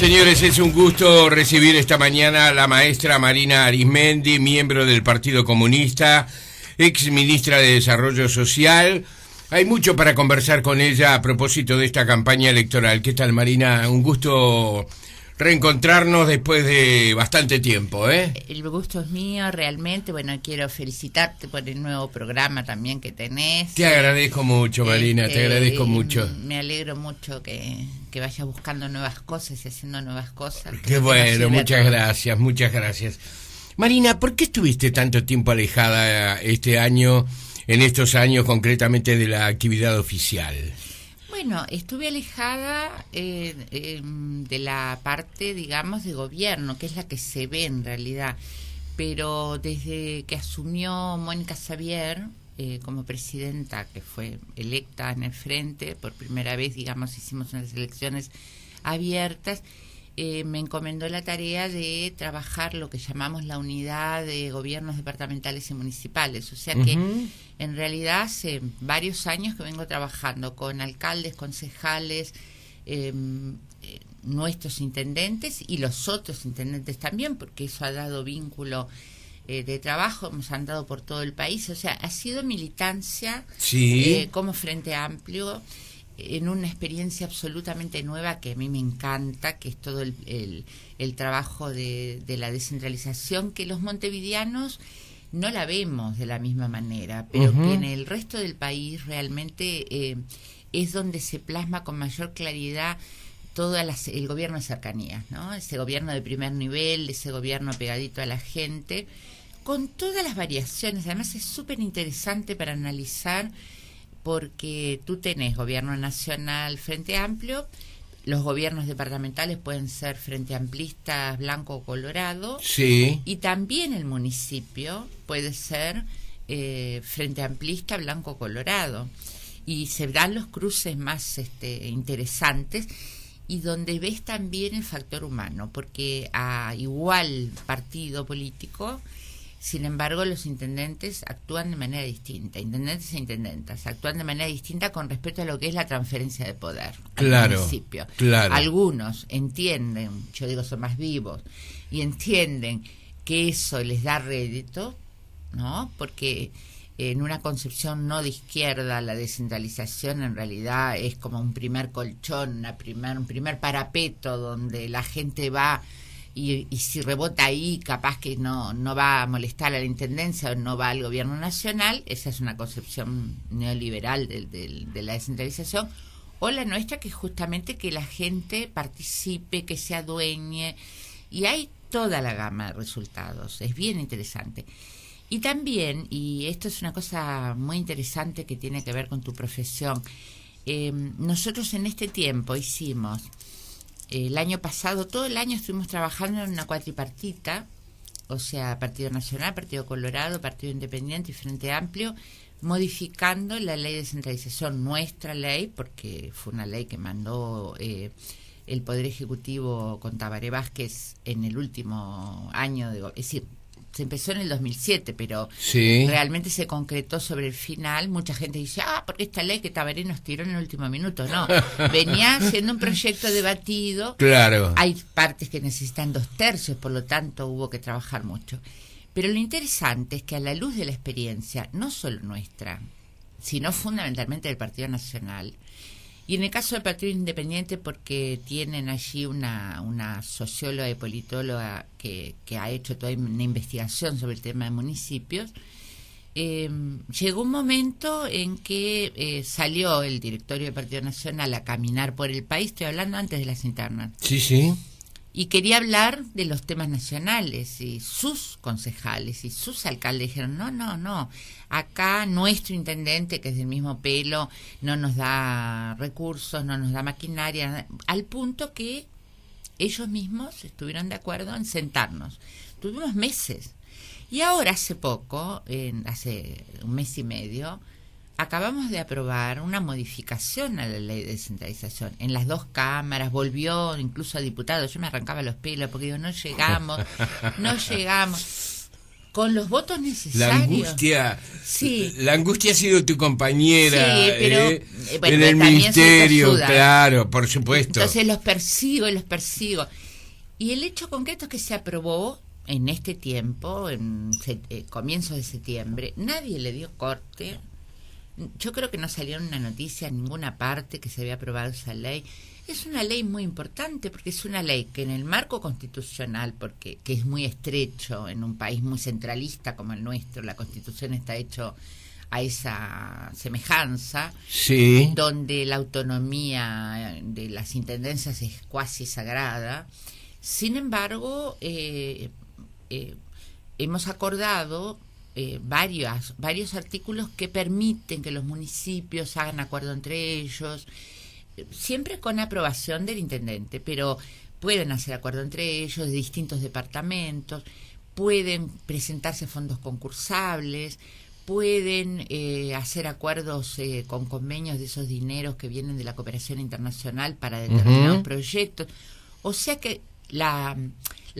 Señores, es un gusto recibir esta mañana a la maestra Marina Arizmendi, miembro del Partido Comunista, ex ministra de Desarrollo Social. Hay mucho para conversar con ella a propósito de esta campaña electoral. ¿Qué tal, Marina? Un gusto reencontrarnos después de bastante tiempo, ¿eh? El gusto es mío, realmente. Bueno, quiero felicitarte por el nuevo programa también que tenés. Te agradezco mucho, Marina, te agradezco mucho. Me alegro mucho que vayas buscando nuevas cosas y haciendo nuevas cosas. Qué bueno, muchas gracias, muchas gracias. Marina, ¿por qué estuviste tanto tiempo alejada este año, en estos años concretamente, de la actividad oficial? Bueno, estuve alejada de la parte, digamos, de gobierno, que es la que se ve en realidad, pero desde que asumió Mónica Xavier como presidenta, que fue electa en el frente, por primera vez, digamos, hicimos unas elecciones abiertas, me encomendó la tarea de trabajar lo que llamamos la unidad de gobiernos departamentales y municipales, o sea que en realidad hace varios años que vengo trabajando con alcaldes, concejales, nuestros intendentes y los otros intendentes también, porque eso ha dado vínculo de trabajo, hemos andado por todo el país, o sea, ha sido militancia como Frente Amplio, en una experiencia absolutamente nueva que a mí me encanta, que es todo el trabajo de la descentralización, que los montevideanos no la vemos de la misma manera, pero que en el resto del país realmente es donde se plasma con mayor claridad todo el gobierno de cercanías, ¿no? Ese gobierno de primer nivel, ese gobierno pegadito a la gente, con todas las variaciones. Además es súper interesante para analizar, porque tú tenés gobierno nacional, Frente Amplio, los gobiernos departamentales pueden ser Frente Amplistas, blanco o colorado, y también el municipio puede ser Frente Amplista, blanco o colorado, y se dan los cruces más interesantes, y donde ves también el factor humano, porque a igual partido político, sin embargo, los intendentes actúan de manera distinta, intendentes e intendentas, actúan de manera distinta con respecto a lo que es la transferencia de poder al municipio. Claro. Algunos entienden, yo digo son más vivos, y entienden que eso les da rédito, ¿no? Porque en una concepción no de izquierda, la descentralización en realidad es como un primer colchón, un primer parapeto donde la gente va. Y si rebota ahí, capaz que no va a molestar a la intendencia o no va al gobierno nacional. Esa es una concepción neoliberal de la descentralización. O la nuestra, que es justamente que la gente participe, que se adueñe. Y hay toda la gama de resultados. Es bien interesante. Y también, y esto es una cosa muy interesante que tiene que ver con tu profesión, nosotros en este tiempo hicimos... El año pasado, todo el año estuvimos trabajando en una cuatripartita, o sea, Partido Nacional, Partido Colorado, Partido Independiente y Frente Amplio, modificando la ley de descentralización, nuestra ley, porque fue una ley que mandó el Poder Ejecutivo con Tabaré Vázquez en el último año, es decir, se empezó en el 2007, pero realmente se concretó sobre el final. Mucha gente dice, porque esta ley que Tabaré nos tiró en el último minuto. No, venía siendo un proyecto debatido. Claro. Hay partes que necesitan 2/3, por lo tanto hubo que trabajar mucho. Pero lo interesante es que a la luz de la experiencia, no solo nuestra, sino fundamentalmente del Partido Nacional, y en el caso del Partido Independiente, porque tienen allí una socióloga y politóloga que ha hecho toda una investigación sobre el tema de municipios, llegó un momento en que salió el directorio del Partido Nacional a caminar por el país, estoy hablando antes de las internas. Y quería hablar de los temas nacionales, y sus concejales y sus alcaldes dijeron, no, acá nuestro intendente, que es del mismo pelo, no nos da recursos, no nos da maquinaria, al punto que ellos mismos estuvieron de acuerdo en sentarnos. Tuvimos meses. Y ahora hace poco, hace un mes y medio, acabamos de aprobar una modificación a la ley de descentralización. En las dos cámaras, volvió incluso a diputados. Yo me arrancaba los pelos porque digo, no llegamos. Con los votos necesarios. La angustia ha sido tu compañera, sí, pero, en el ministerio, claro, por supuesto. Entonces los persigo. Y el hecho concreto es que se aprobó en este tiempo, en comienzos de septiembre, nadie le dio corte. Yo creo que no salió en una noticia en ninguna parte que se había aprobado esa ley. Es una ley muy importante porque es una ley que en el marco constitucional, que es muy estrecho en un país muy centralista como el nuestro, la Constitución está hecho a esa semejanza, sí, donde la autonomía de las intendencias es cuasi sagrada. Sin embargo, hemos acordado varios artículos que permiten que los municipios hagan acuerdo entre ellos, siempre con aprobación del intendente, pero pueden hacer acuerdo entre ellos de distintos departamentos, pueden presentarse fondos concursables, pueden hacer acuerdos con convenios de esos dineros que vienen de la cooperación internacional para determinados proyectos. O sea que la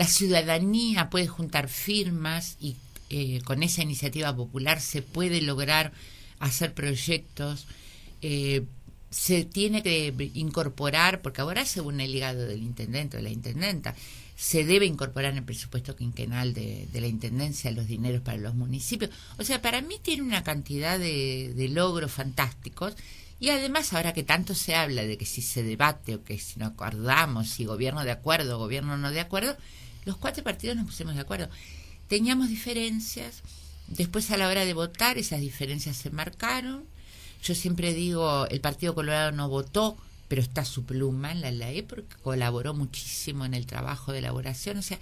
ciudadanía puede juntar firmas y con esa iniciativa popular se puede lograr hacer proyectos. Se tiene que incorporar, porque ahora según el legado del intendente o de la intendenta, se debe incorporar en el presupuesto quinquenal de la intendencia los dineros para los municipios. O sea, para mí tiene una cantidad de logros fantásticos. Y además, ahora que tanto se habla de que si se debate o que si no acordamos, si gobierno de acuerdo o gobierno no de acuerdo, los 4 partidos nos pusimos de acuerdo. Teníamos diferencias, después a la hora de votar esas diferencias se marcaron. Yo siempre digo, el Partido Colorado no votó, pero está su pluma en la ley porque colaboró muchísimo en el trabajo de elaboración. O sea,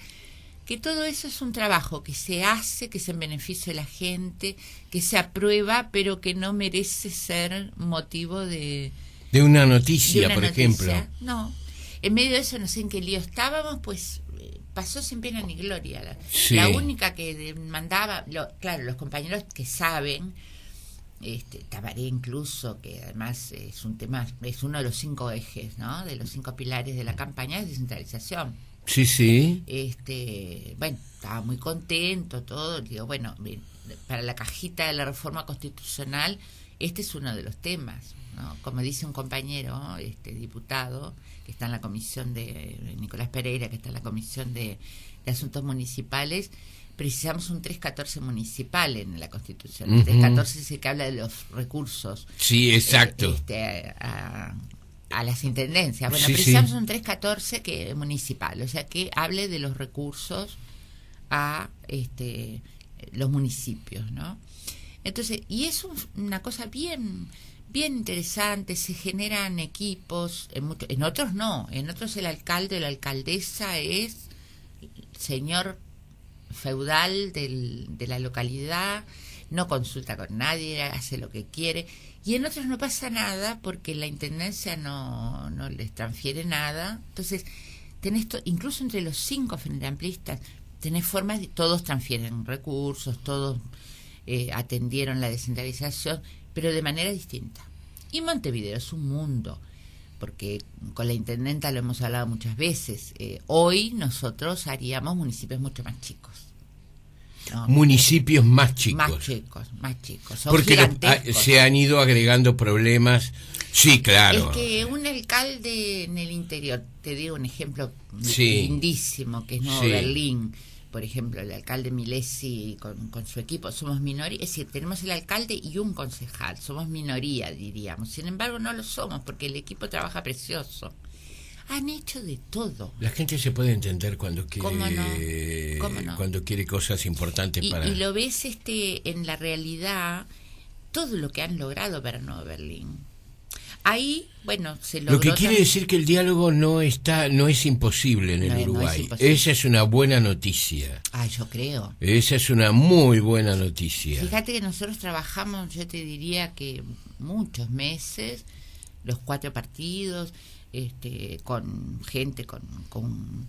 que todo eso es un trabajo que se hace, que es en beneficio de la gente, que se aprueba, pero que no merece ser motivo de una noticia, por ejemplo. No, en medio de eso no sé en qué lío estábamos, pues pasó sin pena ni gloria. Sí. La única que mandaba, claro, los compañeros que saben, Tabaré incluso, que además es un tema, es uno de los 5 ejes, ¿no? De los 5 pilares de la campaña es descentralización. Sí, sí. Bueno, estaba muy contento, todo. Digo, bueno, para la cajita de la reforma constitucional, este es uno de los temas, ¿no? Como dice un compañero, diputado, que está en la comisión de Nicolás Pereira, que está en la comisión de Asuntos Municipales, precisamos un 314 municipal en la Constitución. El 314 es el que habla de los recursos. Sí, exacto. A las intendencias. Bueno, sí, precisamos un 314 que municipal, o sea, que hable de los recursos a los municipios, ¿no? Entonces, y es una cosa bien interesante, se generan equipos, en otros no, en otros el alcalde o la alcaldesa es señor feudal de la localidad, no consulta con nadie, hace lo que quiere, y en otros no pasa nada porque la intendencia no les transfiere nada. Entonces tenés incluso entre los 5 frente amplistas tenés formas de, todos transfieren recursos, todos atendieron la descentralización, pero de manera distinta. Y Montevideo es un mundo, porque con la intendenta lo hemos hablado muchas veces. Hoy nosotros haríamos municipios mucho más chicos. ¿No? Municipios más chicos. Más chicos. Son porque gigantescos. Se han ido agregando problemas. Sí, claro. Es que un alcalde en el interior, te digo un ejemplo lindísimo, que es Nuevo Berlín. Por ejemplo, el alcalde Milesi con su equipo, somos minoría, es decir, tenemos el alcalde y un concejal, somos minoría, diríamos. Sin embargo, no lo somos porque el equipo trabaja precioso. Han hecho de todo. La gente se puede entender cuando quiere, ¿Cómo no? Cuando quiere cosas importantes para... Y lo ves en la realidad, todo lo que han logrado para Nuevo Berlín. Ahí, bueno, se logró. Lo que quiere decir que el diálogo no es imposible en el Uruguay. Esa es una buena noticia. Yo creo. Esa es una muy buena noticia. Fíjate que nosotros trabajamos, yo te diría que muchos meses, los 4 partidos, con gente, con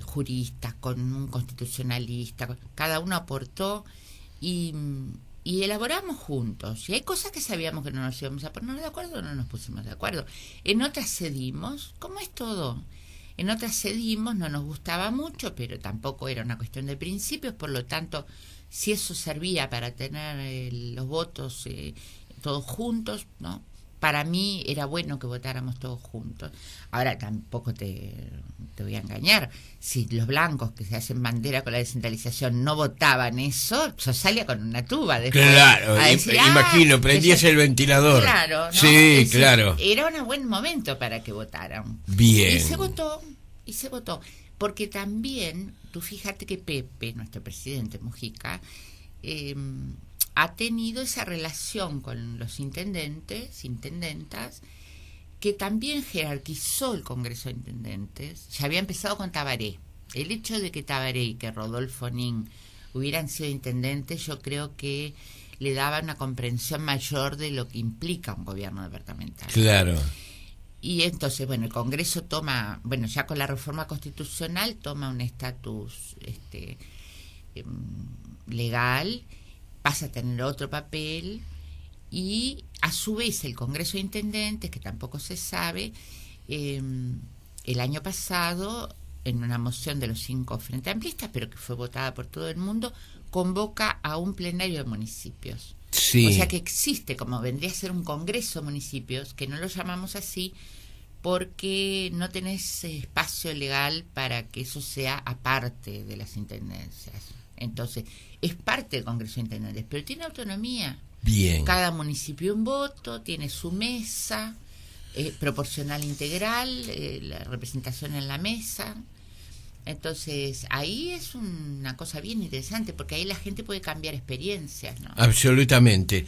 juristas, con un constitucionalista, cada uno aportó y elaboramos juntos. Y hay cosas que sabíamos que no nos íbamos a poner de acuerdo, no nos pusimos de acuerdo. En otras cedimos, como es todo. En otras cedimos, no nos gustaba mucho, pero tampoco era una cuestión de principios, por lo tanto si eso servía para tener los votos todos juntos, ¿no? Para mí era bueno que votáramos todos juntos. Ahora tampoco te voy a engañar. Si los blancos que se hacen bandera con la descentralización no votaban eso, yo salía con una tuba después. Claro, decir, imagino, prendías el ventilador. Claro, ¿no? Sí, claro. Era un buen momento para que votaran. Bien. Y se votó. Porque también, tú fíjate que Pepe, nuestro presidente Mujica, ha tenido esa relación con los intendentes, intendentas, que también jerarquizó el Congreso de Intendentes. Ya había empezado con Tabaré. El hecho de que Tabaré y que Rodolfo Nin hubieran sido intendentes, yo creo que le daba una comprensión mayor de lo que implica un gobierno departamental. Claro. Y entonces, bueno, el Congreso toma, bueno, ya con la reforma constitucional toma un estatus legal, pasa a tener otro papel, y a su vez el Congreso de Intendentes, que tampoco se sabe, el año pasado, en una moción de los 5 Frente Amplistas, pero que fue votada por todo el mundo, convoca a un plenario de municipios. Sí. O sea que existe, como vendría a ser un Congreso de Municipios, que no lo llamamos así porque no tenés espacio legal para que eso sea aparte de las intendencias. Entonces, es parte del Congreso de Intendentes, pero tiene autonomía. Bien. Cada municipio un voto, tiene su mesa, proporcional integral, la representación en la mesa. Entonces, ahí es una cosa bien interesante, porque ahí la gente puede cambiar experiencias, ¿no? Absolutamente.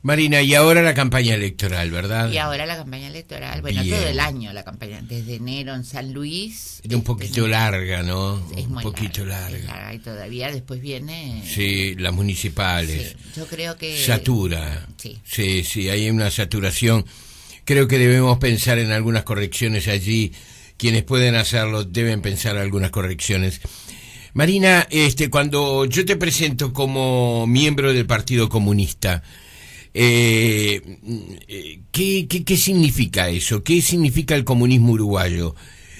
Marina, y ahora la campaña electoral, ¿verdad? Y ahora la campaña electoral, bueno, bien. Todo el año la campaña, desde enero en San Luis. Es un poquito larga, ¿no? Es un muy poquito larga. Es larga, y todavía después viene... Sí, las municipales. Sí, yo creo que... Satura. Sí. Sí, hay una saturación. Creo que debemos pensar en algunas correcciones allí. Quienes pueden hacerlo deben pensar algunas correcciones. Marina, cuando yo te presento como miembro del Partido Comunista, ¿qué significa eso? ¿Qué significa el comunismo uruguayo?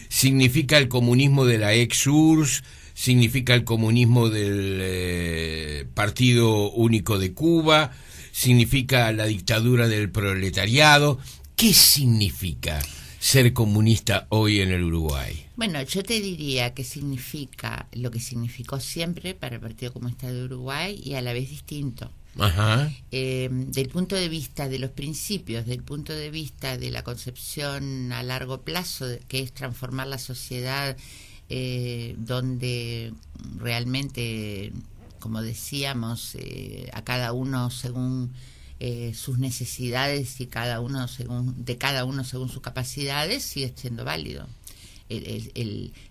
¿Significa el comunismo de la ex-URSS? ¿Significa el comunismo del Partido Único de Cuba? ¿Significa la dictadura del proletariado? ¿Qué significa ser comunista hoy en el Uruguay? Bueno, yo te diría que significa lo que significó siempre para el Partido Comunista de Uruguay, y a la vez distinto. Ajá. Del punto de vista de los principios, del punto de vista de la concepción a largo plazo, que es transformar la sociedad, donde realmente, como decíamos, a cada uno según sus necesidades y cada uno según sus capacidades, sigue siendo válido.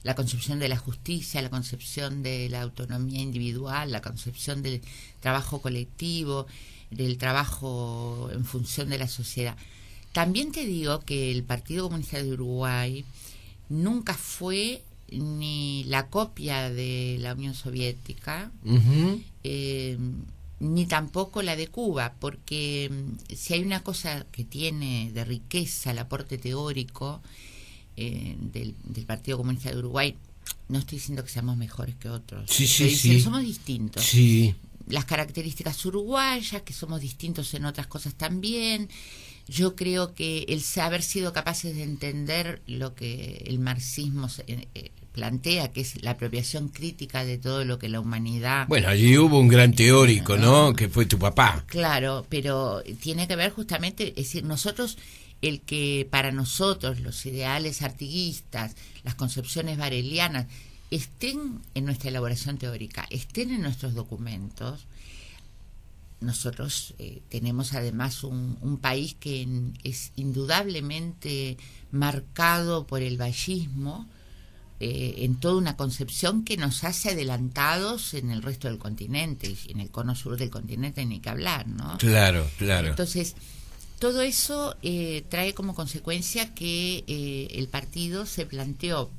La concepción de la justicia, la concepción de la autonomía individual, la concepción del trabajo colectivo, del trabajo en función de la sociedad. También te digo que el Partido Comunista de Uruguay nunca fue ni la copia de la Unión Soviética, ni tampoco la de Cuba, porque si hay una cosa que tiene de riqueza el aporte teórico del Partido Comunista de Uruguay, no estoy diciendo que seamos mejores que otros, sí. Somos distintos. Sí. Las características uruguayas, que somos distintos en otras cosas también. Yo creo que el haber sido capaces de entender lo que el marxismo plantea, que es la apropiación crítica de todo lo que la humanidad... Bueno, allí hubo un gran teórico, ¿no? Que fue tu papá. Claro, pero tiene que ver justamente, es decir, nosotros, el que para nosotros los ideales artiguistas, las concepciones barelianas, estén en nuestra elaboración teórica, estén en nuestros documentos. Nosotros tenemos además un país que es indudablemente marcado por el vallismo, en toda una concepción que nos hace adelantados en el resto del continente, y en el cono sur del continente ni que hablar, ¿no? Claro. Entonces, todo eso trae como consecuencia que el partido se planteó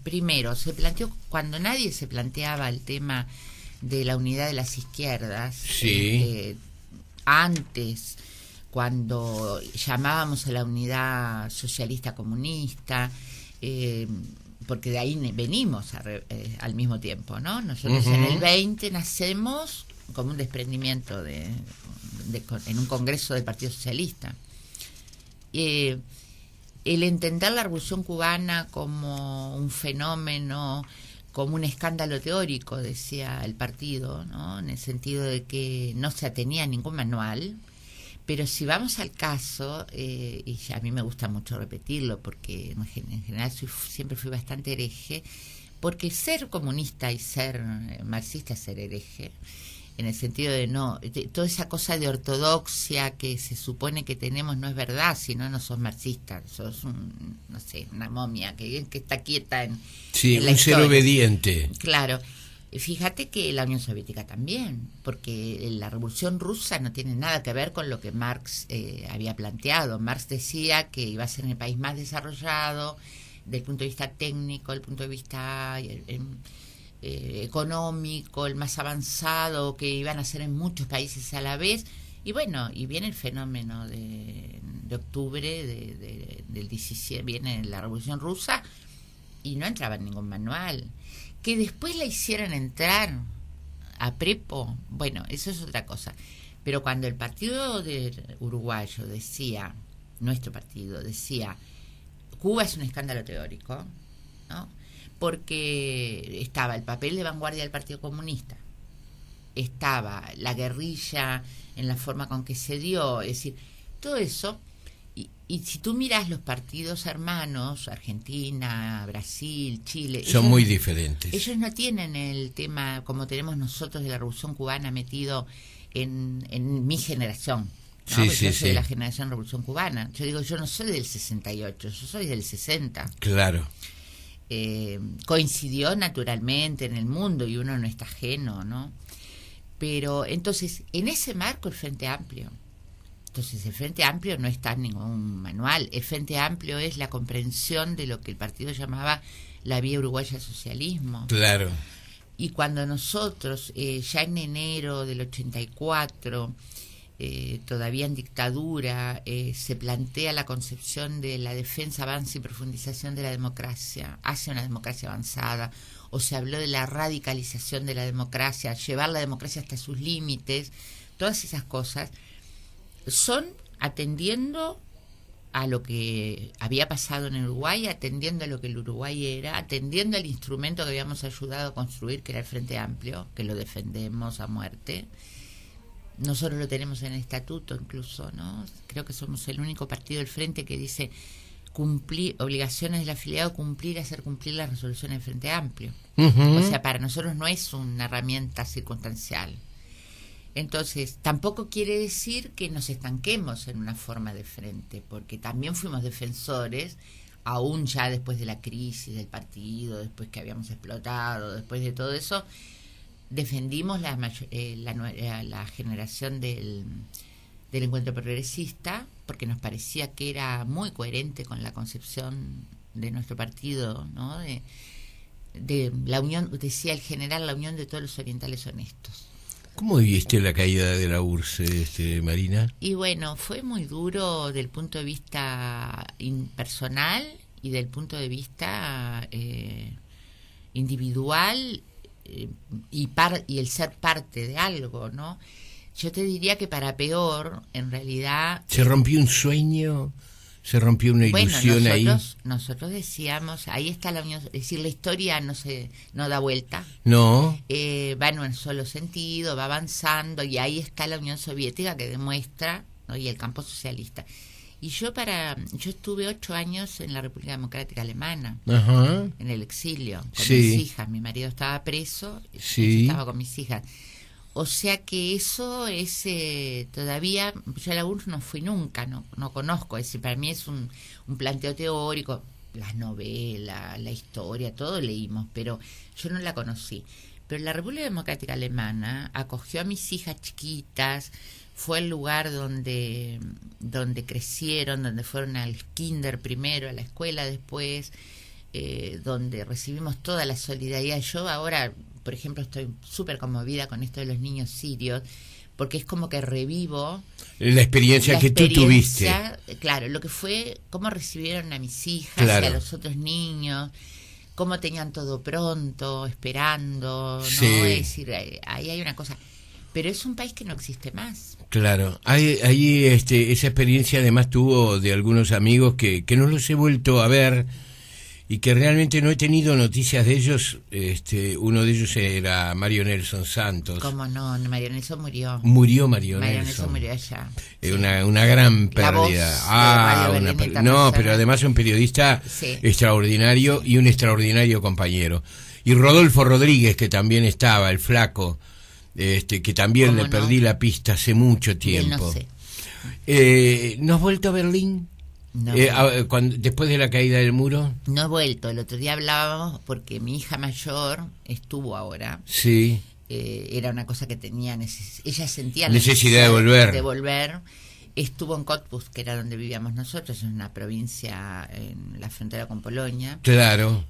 cuando nadie se planteaba el tema de la unidad de las izquierdas. Sí. Antes, cuando llamábamos a la unidad socialista comunista, porque de ahí venimos al mismo tiempo, ¿no? Nosotros en el 20 nacemos como un desprendimiento en un congreso del Partido Socialista. El entender la Revolución Cubana como un fenómeno, como un escándalo teórico, decía el partido, ¿no? En el sentido de que no se atenía a ningún manual. Pero si vamos al caso, y a mí me gusta mucho repetirlo, porque en general siempre fui bastante hereje, porque ser comunista y ser marxista es ser hereje, en el sentido de toda esa cosa de ortodoxia que se supone que tenemos no es verdad, si no sos marxista, sos una momia que está quieta en un ser obediente. Claro. Fíjate que la Unión Soviética también, porque la Revolución Rusa no tiene nada que ver con lo que Marx había planteado. Marx decía que iba a ser el país más desarrollado del punto de vista técnico, del punto de vista económico, el más avanzado, que iban a ser en muchos países a la vez. Y bueno, y viene el fenómeno de octubre del 17, viene la Revolución Rusa y no entraba en ningún manual. Que después la hicieran entrar a prepo, bueno, eso es otra cosa. Pero cuando el partido uruguayo decía, nuestro partido decía, Cuba es un escándalo teórico, ¿no? Porque estaba el papel de vanguardia del Partido Comunista, estaba la guerrilla en la forma con que se dio, es decir, todo eso. Y si tú miras los partidos hermanos, Argentina, Brasil, Chile... Son muy diferentes. Ellos no tienen el tema como tenemos nosotros de la Revolución Cubana metido en mi generación. ¿no? Yo soy de la generación Revolución Cubana. Yo digo, yo no soy del 68, yo soy del 60. Claro. Coincidió naturalmente en el mundo y uno no está ajeno, ¿no? Pero entonces, en ese marco el Frente Amplio... Entonces el Frente Amplio no está en ningún manual. El Frente Amplio es la comprensión de lo que el partido llamaba la vía uruguaya al socialismo. Claro. Y cuando nosotros, ya en enero del 84, todavía en dictadura, se plantea la concepción de la defensa, avance y profundización de la democracia hacia una democracia avanzada, o se habló de la radicalización de la democracia, llevar la democracia hasta sus límites, todas esas cosas son atendiendo a lo que había pasado en Uruguay, atendiendo a lo que el Uruguay era, atendiendo al instrumento que habíamos ayudado a construir, que era el Frente Amplio, que lo defendemos a muerte. Nosotros lo tenemos en el estatuto incluso, ¿no? Creo que somos el único partido del Frente que dice cumplir obligaciones del afiliado, hacer cumplir las resoluciones del Frente Amplio. O sea, para nosotros no es una herramienta circunstancial. Entonces, tampoco quiere decir que nos estanquemos en una forma de frente, porque también fuimos defensores, aún ya después de la crisis del partido, después que habíamos explotado, después de todo eso, defendimos la generación del encuentro progresista, porque nos parecía que era muy coherente con la concepción de nuestro partido, ¿no? De la unión, decía el general, la unión de todos los orientales honestos. ¿Cómo viviste la caída de la URSS, Marina? Y bueno, fue muy duro del punto de vista personal y del punto de vista individual y el ser parte de algo, ¿no? Yo te diría que para peor, en realidad... ¿Se rompió un sueñño? ¿Se rompió una ilusión ahí? Nosotros decíamos, ahí está la unión, es decir, la historia no da vuelta. No. Va en un solo sentido, va avanzando, y ahí está la Unión Soviética que demuestra, ¿no? Y el campo socialista. Y yo estuve 8 años en la República Democrática Alemana, ajá, en el exilio, con sí, mis hijas. Mi marido estaba preso, sí, estaba con mis hijas. O sea que eso es todavía, yo a la URSS no fui nunca, no conozco, es decir, para mí es un planteo teórico, las novelas, la historia, todo leímos, pero yo no la conocí. Pero la República Democrática Alemana acogió a mis hijas chiquitas, fue el lugar donde crecieron, donde fueron al kinder primero, a la escuela después, donde recibimos toda la solidaridad. Yo ahora, por ejemplo, estoy súper conmovida con esto de los niños sirios, porque es como que revivo la experiencia que tú tuviste. Claro, lo que fue, cómo recibieron a mis hijas, claro, y a los otros niños, cómo tenían todo pronto, esperando, ¿no? Sí. Es decir, ahí hay una cosa. pero es un país que no existe más. Claro, ahí esa experiencia además tuvo de algunos amigos que no los he vuelto a ver y que realmente no he tenido noticias de ellos. Uno de ellos era Mario Nelson Santos. ¿Cómo no? Mario Nelson murió. Murió Mario Nelson. Nelson Murió allá. Sí. Una gran pérdida. No, pero además un periodista extraordinario y un extraordinario compañero. Y Rodolfo Rodríguez, que también estaba, el flaco, que también le perdí la pista hace mucho tiempo. No sé. ¿No has vuelto a Berlín? No. Después de la caída del muro. No he vuelto. El otro día hablábamos porque mi hija mayor estuvo ahora. Sí. Era una cosa que tenía ella sentía necesidad de volver. Estuvo en Cottbus, que era donde vivíamos nosotros, en una provincia en la frontera con Polonia. Claro.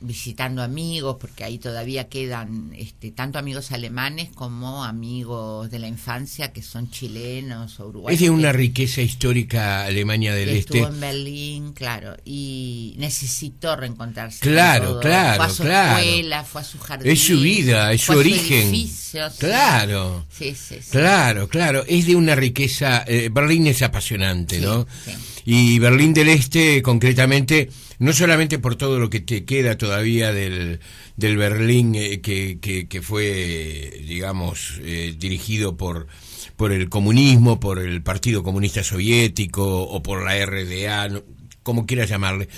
Visitando amigos, porque ahí todavía quedan tanto amigos alemanes como amigos de la infancia que son chilenos o uruguayos. Es de una riqueza histórica Alemania del Este. Estuvo en Berlín, claro, y necesitó reencontrarse. Claro. Fue a su escuela, fue a su jardín. Es su vida, es su origen. Edificio, claro. Sí. Claro. Es de una riqueza. Berlín es apasionante, ¿no? Sí. Y Berlín del Este, concretamente, no solamente por todo lo que te queda todavía del Berlín que fue, digamos, dirigido por el comunismo, por el Partido Comunista Soviético o por la RDA, como quieras llamarle,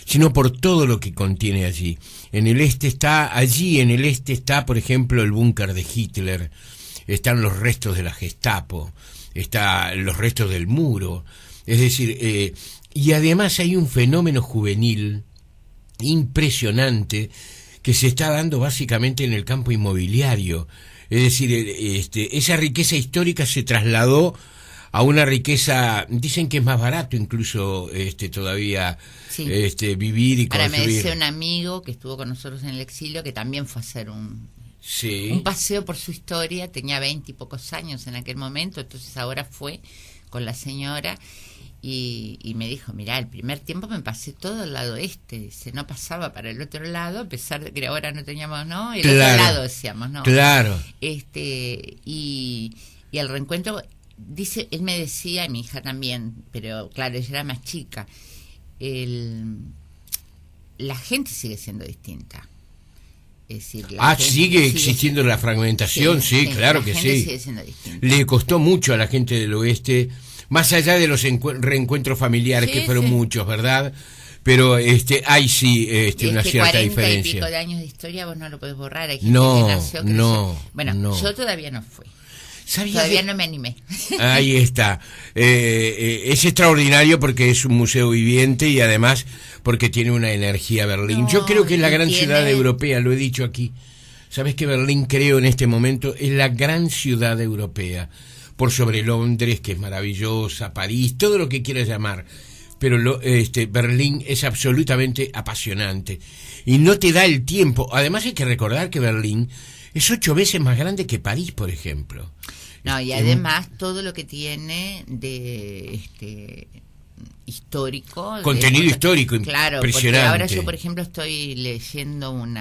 sino por todo lo que contiene allí. En el este está, por ejemplo, el búnker de Hitler, están los restos de la Gestapo, están los restos del muro, es decir, y además hay un fenómeno juvenil impresionante que se está dando básicamente en el campo inmobiliario. Es decir, esa riqueza histórica se trasladó a una riqueza, dicen que es más barato incluso todavía vivir y construir. Ahora me decía un amigo que estuvo con nosotros en el exilio que también fue a hacer un paseo por su historia, tenía 20 y pocos años en aquel momento, entonces ahora fue con la señora. Y me dijo, mirá, el primer tiempo me pasé todo al lado dice, no pasaba para el otro lado, a pesar de que ahora no teníamos, el otro lado decíamos, ¿no? Claro. Y el reencuentro, dice, él me decía, y mi hija también, pero claro, ella era más chica, la gente sigue siendo distinta. Es decir, sigue existiendo la fragmentación, sí, claro que sí. Sigue siendo distinta. Le costó mucho a la gente del oeste, más allá de los reencuentros familiares, que fueron muchos, ¿verdad? Pero hay una cierta diferencia. 40 y pico de años de historia vos no lo podés borrar. Hay gente que nació, yo todavía no fui. Todavía no me animé. Ahí está. Es extraordinario porque es un museo viviente y además porque tiene una energía Berlín. Yo creo que es la gran ciudad europea, lo he dicho aquí. ¿Sabes que Berlín, creo, en este momento es la gran ciudad europea? Por sobre Londres, que es maravillosa, París, todo lo que quieras llamar. Pero Berlín es absolutamente apasionante. Y no te da el tiempo. Además hay que recordar que Berlín es 8 veces más grande que París, por ejemplo. No, y además todo lo que tiene de histórico. Contenido histórico, claro, impresionante. Porque ahora yo, por ejemplo, estoy leyendo un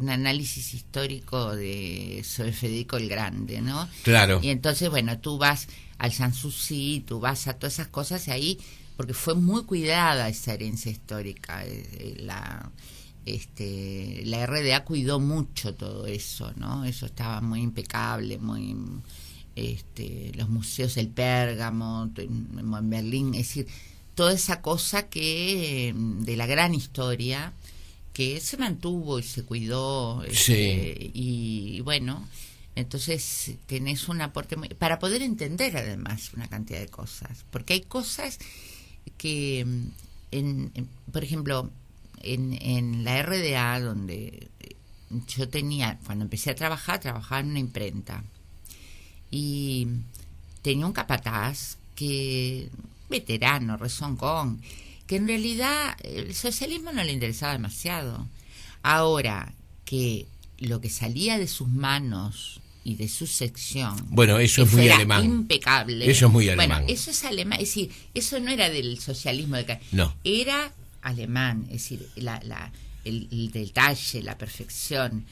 análisis histórico sobre Federico el Grande, ¿no? Claro. Y entonces, bueno, tú vas al Sanssouci, tú vas a todas esas cosas y ahí, porque fue muy cuidada esa herencia histórica. La RDA cuidó mucho todo eso, ¿no? Eso estaba muy impecable, muy los museos del Pérgamo en Berlín, es decir, toda esa cosa que de la gran historia que se mantuvo y se cuidó, y bueno, entonces tenés un aporte para poder entender además una cantidad de cosas, porque hay cosas que por ejemplo en la RDA, donde yo cuando empecé a trabajaba en una imprenta y tenía un capataz veterano, rezongón, que en realidad el socialismo no le interesaba demasiado. Ahora que lo que salía de sus manos y de su sección, bueno, eso es muy alemán, impecable. Eso es muy alemán. Bueno, eso es alemán, es decir, eso no era del socialismo no, era alemán, es decir, el detalle, la perfección,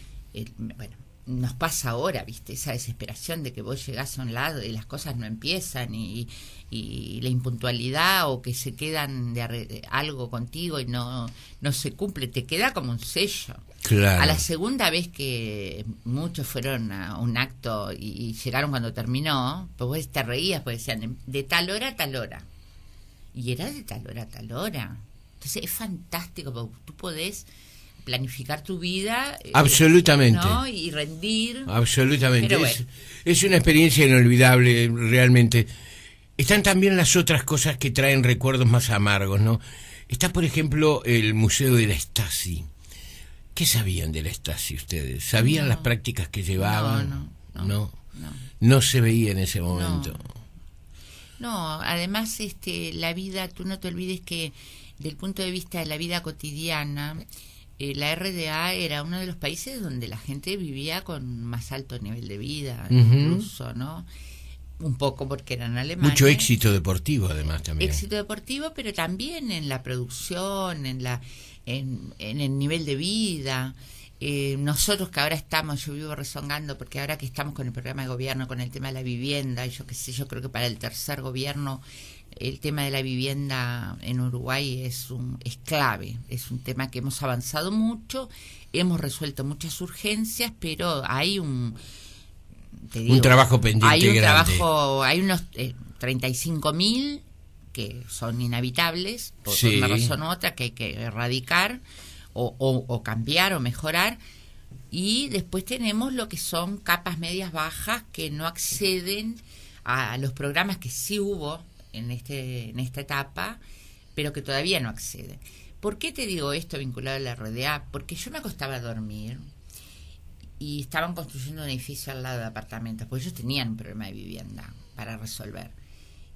bueno, nos pasa ahora, ¿viste? Esa desesperación de que vos llegás a un lado y las cosas no empiezan y la impuntualidad o que se quedan de algo contigo y no se cumple, te queda como un sello. Claro. A la segunda vez que muchos fueron a un acto y llegaron cuando terminó, pues vos te reías, pues decían de tal hora a tal hora. Y era de tal hora a tal hora. Entonces es fantástico, porque tú podés planificar tu vida, absolutamente, ¿no? Y rendir. Absolutamente. Pero bueno. Es una experiencia inolvidable, realmente. Están también las otras cosas que traen recuerdos más amargos, ¿no? Está, por ejemplo, el Museo de la Stasi. ¿Qué sabían de la Stasi ustedes? ¿Sabían las prácticas que llevaban? No se veía en ese momento. No, además la vida, tú no te olvides que del punto de vista de la vida cotidiana, la RDA era uno de los países donde la gente vivía con más alto nivel de vida, incluso, ¿no? Un poco porque eran alemanes. Mucho éxito deportivo, además, también. Éxito deportivo, pero también en la producción, en el nivel de vida. Nosotros que ahora estamos, yo vivo rezongando porque ahora que estamos con el programa de gobierno, con el tema de la vivienda, y yo qué sé, yo creo que para el tercer gobierno el tema de la vivienda en Uruguay es clave, es un tema que hemos avanzado mucho, hemos resuelto muchas urgencias, pero hay un trabajo pendiente hay un grande. Hay unos 35.000 que son inhabitables por una razón u otra que hay que erradicar o cambiar o mejorar, y después tenemos lo que son capas medias bajas que no acceden a los programas que sí hubo en esta etapa, pero que todavía no acceden. ¿Por qué te digo esto vinculado a la RDA? Porque yo me acostaba a dormir y estaban construyendo un edificio al lado de apartamentos, porque ellos tenían un problema de vivienda para resolver.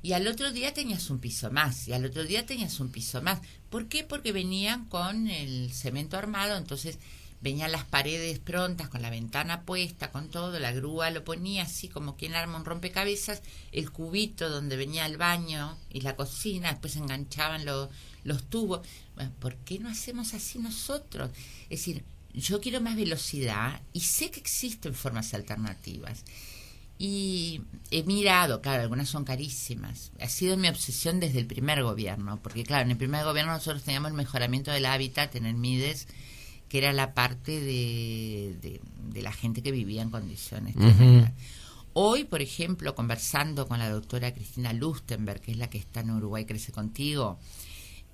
Y al otro día tenías un piso más, y al otro día tenías un piso más. ¿Por qué? Porque venían con el cemento armado, entonces venían las paredes prontas, con la ventana puesta, con todo, la grúa lo ponía así como quien arma un rompecabezas, el cubito donde venía el baño y la cocina, después enganchaban los tubos. Bueno, ¿por qué no hacemos así nosotros? Es decir, yo quiero más velocidad y sé que existen formas alternativas. Y he mirado, claro, algunas son carísimas. Ha sido mi obsesión desde el primer gobierno, porque claro, en el primer gobierno nosotros teníamos el mejoramiento del hábitat en el Mides, que era la parte de la gente que vivía en condiciones tremendas. Hoy, por ejemplo, conversando con la doctora Cristina Lustenberg, que es la que está en Uruguay Crece Contigo,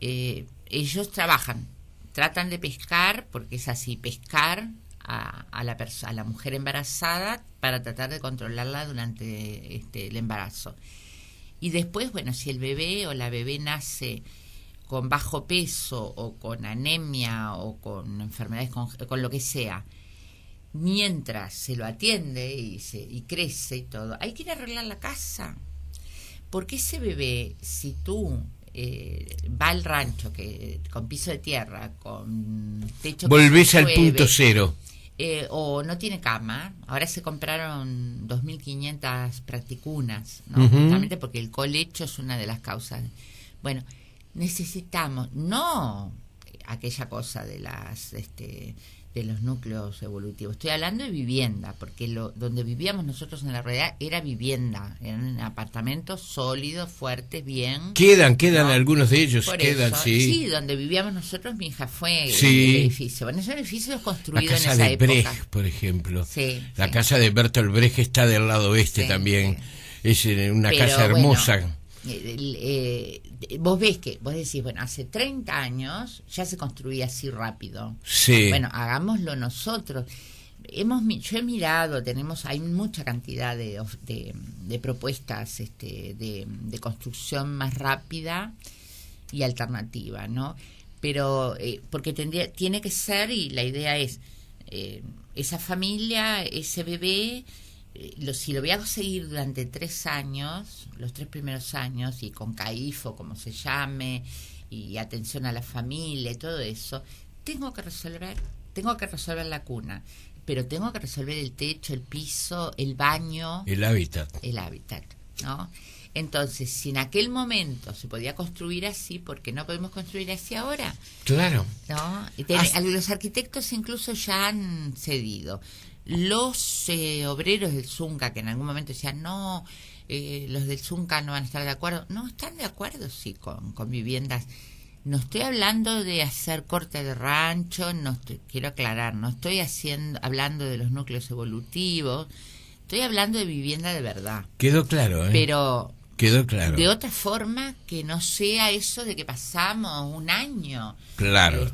ellos tratan de pescar, porque es así, pescar a la mujer embarazada para tratar de controlarla durante el embarazo. Y después, bueno, si el bebé o la bebé nace con bajo peso o con anemia o con enfermedades, con lo que sea, mientras se lo atiende y crece y todo, hay que ir a arreglar la casa. Porque ese bebé, si tú va al rancho con piso de tierra, con techo, volvés al punto cero. O no tiene cama. Ahora se compraron 2.500 practicunas, ¿no? Justamente porque el colecho es una de las causas. Bueno, necesitamos no aquella cosa de los núcleos evolutivos. Estoy hablando de vivienda, porque donde vivíamos nosotros en la realidad era vivienda, eran apartamentos sólidos, fuertes, bien. Quedan ¿no? Algunos de ellos. Por quedan, eso, sí. Donde vivíamos nosotros, mi hija fue el edificio. Bueno, ese edificio es construido en esa época. La casa de Brecht, por ejemplo. Sí, la casa de Bertolt Brecht está del lado oeste también. Sí. Es una casa hermosa. Bueno, vos decís, bueno, hace 30 años ya se construía así rápido. Sí. Bueno, hagámoslo nosotros. Yo he mirado, hay mucha cantidad de propuestas de construcción más rápida y alternativa, ¿no? Pero porque tiene que ser, y la idea es esa familia, ese bebé, si lo voy a seguir durante 3 años, los 3 primeros años, y con CAIF o como se llame, y atención a la familia y todo eso, tengo que resolver la cuna, pero tengo que resolver el techo, el piso, el baño, el hábitat, ¿no? Entonces, si en aquel momento se podía construir así, ¿por qué no podemos construir así ahora? Claro. ¿No? Los arquitectos incluso ya han cedido. los obreros del Zunca, que en algún momento decían, no, los del Zunca no van a estar de acuerdo. No, están de acuerdo, sí, con viviendas. No estoy hablando de hacer corte de rancho, quiero aclarar, no estoy hablando de los núcleos evolutivos, estoy hablando de vivienda de verdad. Quedó claro, ¿eh? Pero quedó claro. De otra forma que no sea eso de que pasamos un año, claro,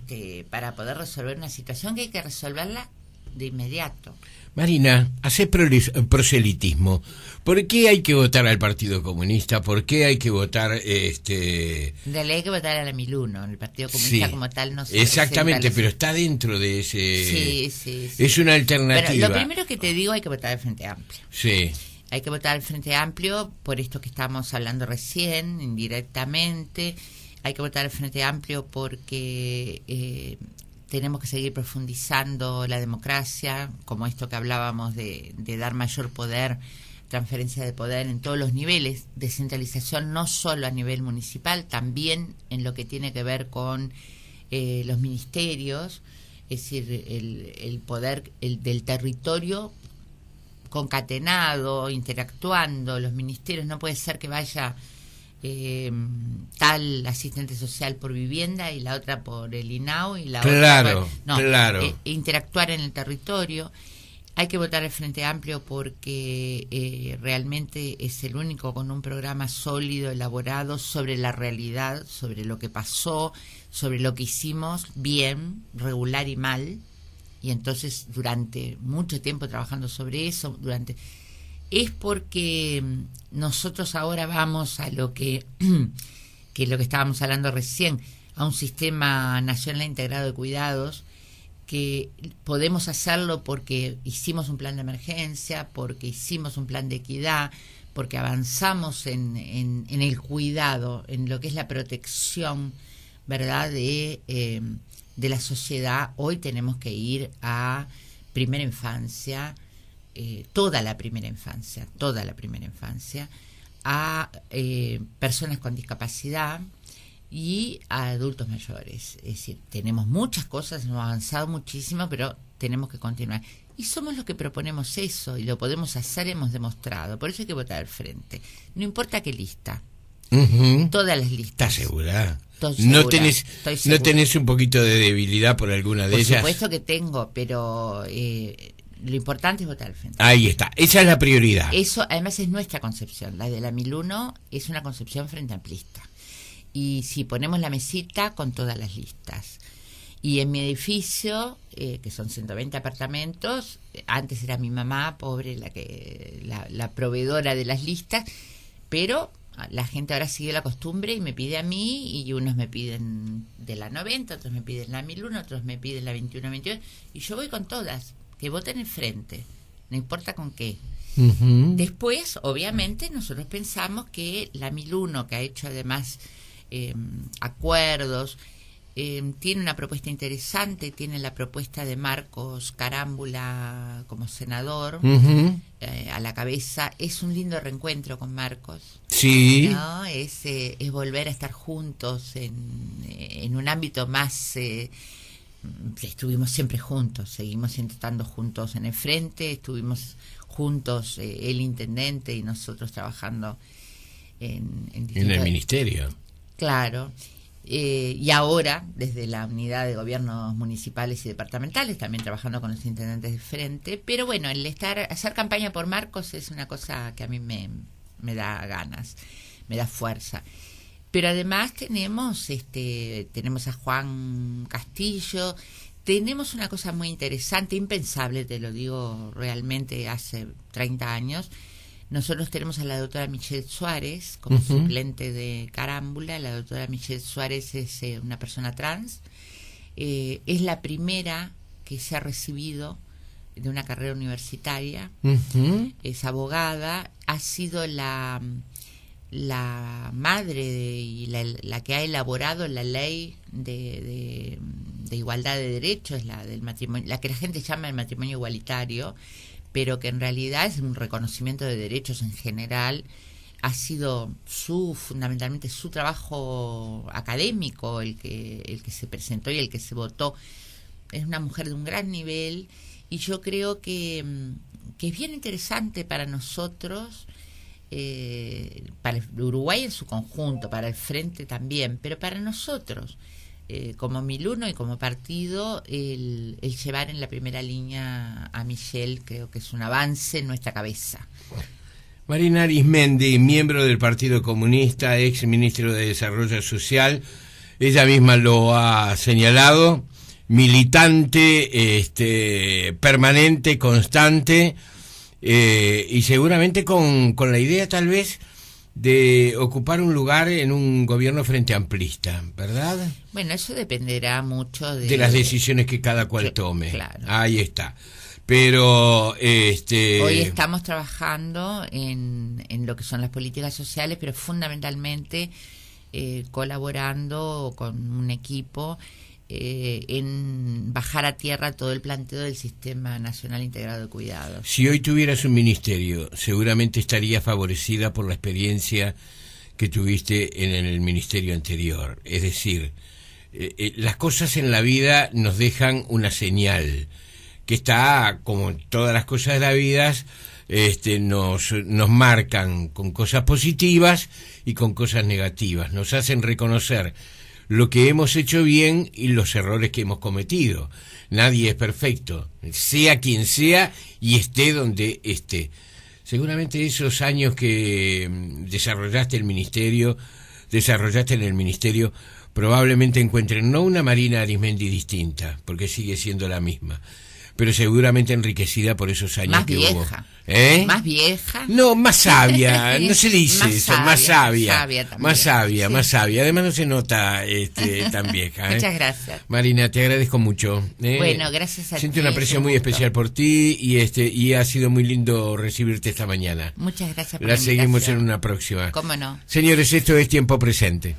para poder resolver una situación que hay que resolverla de inmediato. Marina, hace proselitismo. ¿Por qué hay que votar al Partido Comunista? ¿Por qué hay que votar En realidad hay que votar a la Miluno, el Partido Comunista como tal no se exactamente, pero está dentro de ese... Sí. Es una alternativa. Pero lo primero que te digo, hay que votar al Frente Amplio. Sí. Hay que votar al Frente Amplio por esto que estamos hablando recién, indirectamente. Hay que votar al Frente Amplio porque... tenemos que seguir profundizando la democracia, como esto que hablábamos de dar mayor poder, transferencia de poder en todos los niveles, descentralización no solo a nivel municipal, también en lo que tiene que ver con los ministerios, es decir, el poder del territorio concatenado, interactuando, los ministerios, no puede ser que vaya... tal asistente social por vivienda y la otra por el INAU y la otra claro. Interactuar en el territorio. Hay que votar al Frente Amplio porque realmente es el único con un programa sólido, elaborado sobre la realidad, sobre lo que pasó, sobre lo que hicimos bien, regular y mal, y entonces durante mucho tiempo trabajando sobre eso, es porque nosotros ahora vamos a lo que es lo que estábamos hablando recién, a un sistema nacional integrado de cuidados, que podemos hacerlo porque hicimos un plan de emergencia, porque hicimos un plan de equidad, porque avanzamos en el cuidado, en lo que es la protección, ¿verdad?, de la sociedad. Hoy tenemos que ir a primera infancia, toda la primera infancia, a personas con discapacidad y a adultos mayores. Es decir, tenemos muchas cosas, hemos avanzado muchísimo, pero tenemos que continuar. Y somos los que proponemos eso, y lo podemos hacer, hemos demostrado. Por eso hay que votar al Frente. No importa qué lista. Todas las listas. ¿Estás segura? ¿No tenés un poquito de debilidad por alguna de ellas? Por supuesto que tengo, pero... lo importante es votar al Frente. Ahí está, esa es la prioridad. Eso además es nuestra concepción, la de la Miluno es una concepción frente amplista. Y si ponemos la mesita con todas las listas. Y en mi edificio, que son 120 apartamentos, antes era mi mamá, pobre, la proveedora de las listas, pero la gente ahora sigue la costumbre y me pide a mí, y unos me piden de la 90, otros me piden la 1001, otros me piden la 2122, y yo voy con todas. Que voten el Frente, no importa con qué. Después, obviamente, nosotros pensamos que la 1001, que ha hecho además acuerdos, tiene una propuesta interesante, tiene la propuesta de Marcos Carámbula como senador a la cabeza. Es un lindo reencuentro con Marcos. Sí. ¿No? Es volver a estar juntos en un ámbito más... estuvimos siempre juntos, seguimos estando juntos en el Frente, estuvimos juntos el intendente y nosotros trabajando en el ministerio. Claro, y ahora desde la unidad de gobiernos municipales y departamentales, también trabajando con los intendentes del Frente. Pero bueno, hacer campaña por Marcos es una cosa que a mí me da ganas, me da fuerza. Pero además tenemos a Juan Castillo, tenemos una cosa muy interesante, impensable, te lo digo realmente, hace 30 años. Nosotros tenemos a la doctora Michelle Suárez como suplente de Carámbula. La doctora Michelle Suárez es una persona trans, es la primera que se ha recibido de una carrera universitaria, es abogada, ha sido la madre y la que ha elaborado la ley de igualdad de derechos, la del matrimonio, la que la gente llama el matrimonio igualitario, pero que en realidad es un reconocimiento de derechos en general. Ha sido fundamentalmente su trabajo académico el que se presentó y el que se votó. Es una mujer de un gran nivel y yo creo que es bien interesante para nosotros, para el Uruguay en su conjunto, para el Frente también, pero para nosotros, como Miluno y como partido, el llevar en la primera línea a Michelle creo que es un avance en nuestra cabeza. Marina Arismendi, miembro del Partido Comunista, ex ministro de Desarrollo Social, ella misma lo ha señalado, militante, permanente, constante, y seguramente con la idea tal vez de ocupar un lugar en un gobierno frente amplista, ¿verdad? Bueno, eso dependerá mucho de las decisiones que cada cual tome. Claro. Ahí está. Pero hoy estamos trabajando en lo que son las políticas sociales, pero fundamentalmente colaborando con un equipo en bajar a tierra todo el planteo del Sistema Nacional Integrado de Cuidados. Si hoy tuvieras un ministerio, seguramente estarías favorecida por la experiencia que tuviste en el ministerio anterior. Es decir, las cosas en la vida nos dejan una señal que está, como en todas las cosas de la vida, nos marcan con cosas positivas y con cosas negativas, nos hacen reconocer lo que hemos hecho bien y los errores que hemos cometido. Nadie es perfecto, sea quien sea y esté donde esté. Seguramente esos años que desarrollaste en el ministerio, probablemente encuentren no una Marina Arismendi distinta, porque sigue siendo la misma, pero seguramente enriquecida por esos años más que vieja. hubo. Más vieja. No, más sabia, no se dice más eso, sabia, más sabia. Más sabia. Más sabia. Además no se nota tan vieja. Muchas gracias. Marina, te agradezco mucho. Bueno, gracias a ti. Siento una aprecio muy especial por ti y ha sido muy lindo recibirte esta mañana. Muchas gracias por la la seguimos invitación. en una próxima. ¿Cómo no? Señores, esto es Tiempo Presente.